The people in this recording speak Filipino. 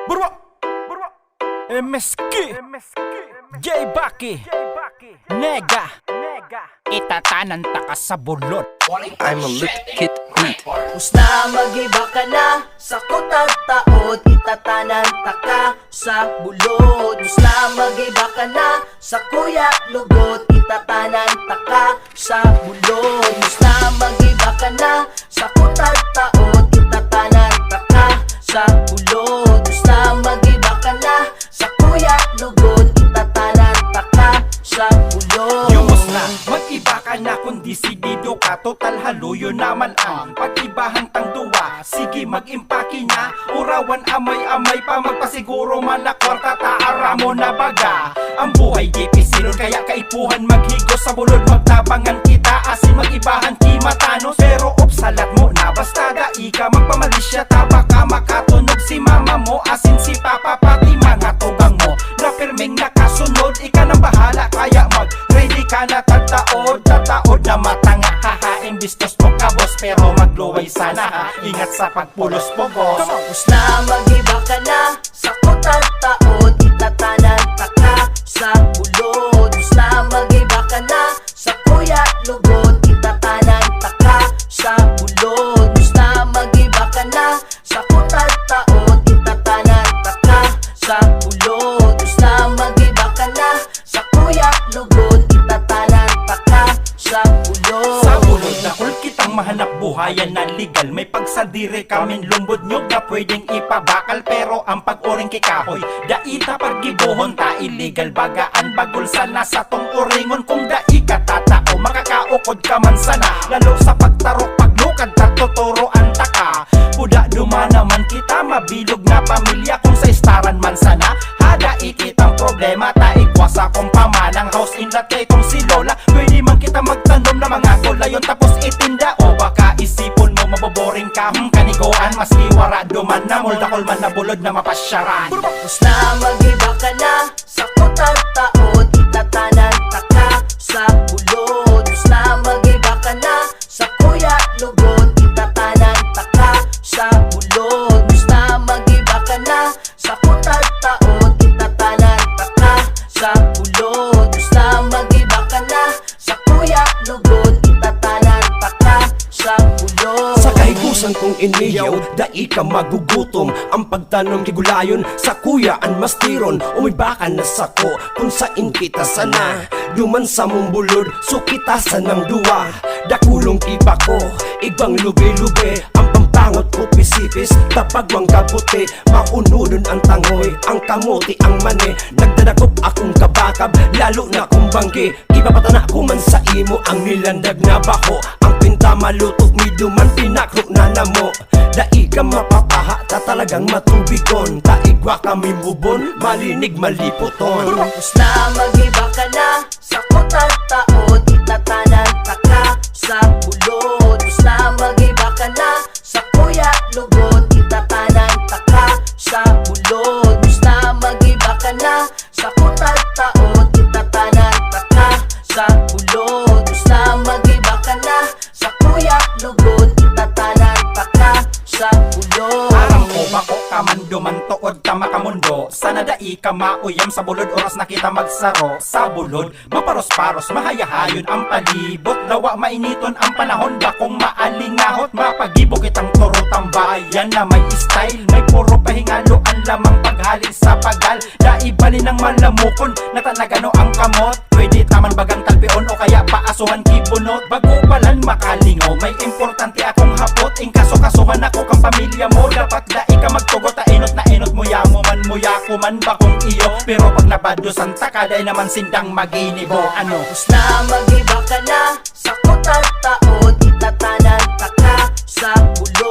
Burwa MSK J Baki Nega Itatanan ta ka sa bulot. I'm a lit kid beat. Usna magiba ka na sa kutag taod, itatanan taka sa bulod. Usna magiba ka na sa kuya lugot, itatanan taka sa bulod. Usna magiba ka na sa kutag taod, itatanan taka sa bulod. Usna magiba ka na sa kuya lugot, itatanan taka sa bulod. Yumos na, mag-iba ka na kung disidido ka. Total haluyo naman ang pag-ibahan tang duwa. Sige mag-impake na, urawan amay-amay pa. Magpasiguro man na kwarta, taara mo na baga. Ang buhay di pisilon, kaya kaipuhan maghigos sa bulod. Magtabangan kita, asin mag-ibahan kimatanos. Pero salat mo na, basta dai ka magpamalisya. Taba ka makatunog si mama mo, asin si papa, pati mga tugang mo. Na pirmeng nakasunod, ika nang bahala. Kaya mag-ready ka na, tataod na matanga. Haha, imbistos mo ka boss, pero magluway sana ha. Ingat sa pagpulos mo boss. Usna magiba ka na sa kutag taod, itatanan taka sa bulod. Usna magiba ka na sa kuya lugod, itatanan taka sa bulod. Usna magiba ka na sa kutag taod, itatanan taka sa bulod. Usna magiba ka na sa kuya lugod, itatanan taka sa bulod. Sa bulod na kul kitang mahanap buhayan na legal. May pagsadire kamin lumbod nyog na pwedeng ipabakal. Pero ang pag-uring kikahoy, daita paggibuhon ta illegal. Bagaan bagol sana sa tong uringon. Kung dai ka tatao, makakaukod ka man sana. Lalo sa pagtarok, paglukad tatuturo ang taka. Buda dumana man kita, mabilog na pamilya. Kung sa istaran man sana, hada ikitang problema. Taigwasa kong pamanang house in lot kay kong si Lola. Pwede man kita magtanom na mga gulayon tapos itinda. O baka isipon mo maboboring ka, kanigoan. Maski wara duman na muldakol man na bulod na mapasyaran. Usna magiba ka na sa kutag taod, itatanan taka sa bulod. Usna magiba ka na sa kuya lugod, itatanan taka sa bulod. Usna magiba ka na sa kutag taod, itatanan taka sa bulod. Usna magiba ka na sa kuya lugod, itatanan taka sa bulod. Sa kahigusan kong iniyaw, dai ka magugutom. Ang pagtanong kigulayon sa kuyaan mastiron. Umiba ka na sako kung saan kita sana. Duman sa mong bulod, so kita sanang duwa. Dakulong iba ko, ibang lubi-lubi. Ang pampangot ko pisipis, tapag mang kabuti. Maunudon ang tangoy, ang kamuti ang mani. Nagdadakop akong kabakab, lalo na kung banggi. Ipapatana ko man sa imo ang nilandag na bako. Ang pinta malutok, miduman pinakro na namo. Dai ka mapapaha, ta talagang matubigon. Taigwa kami mubon, malinig maliputon. Usna magiba ka na sa kutag taod, itatanan taka sa bulod. Usna magiba ka na sa kuya lugod, itatanan taka sa bulod. Usna magiba ka na sa kutag taod, itatanan taka sa bulod. Usna magiba ka na sa kuya lugod, itatanan taka sa bulod. Parang ko bako ka man duman tuod ka makamundo. Sana dai ka mauyam sa bulod, oras na kita magsaro sa bulod. Maparos-paros, mahayahayon ang palibot. Lawa mainiton ang panahon, bakong maalingahot. Mapagibok kitang turo tambayan na may style. May puro pahingaloan lamang paghalin sa pagal. Daibali ng malamukon, natanagano ang kamot. Pwede taman bagang talpion o kaya paasuhan kibunot. Bago palan makalingaw, may importante akong hapot. Ingkaso-kasuhan ako kang pamilya mo. Dapat dai ka magtugot, tainot na inot mo yamo man mo yako man bakong iyo. Pero pag nabadusan ta kaday naman sindang maginibo. Ano? Usna magiba ka na sa kutag taod, itatanan taka sa bulod.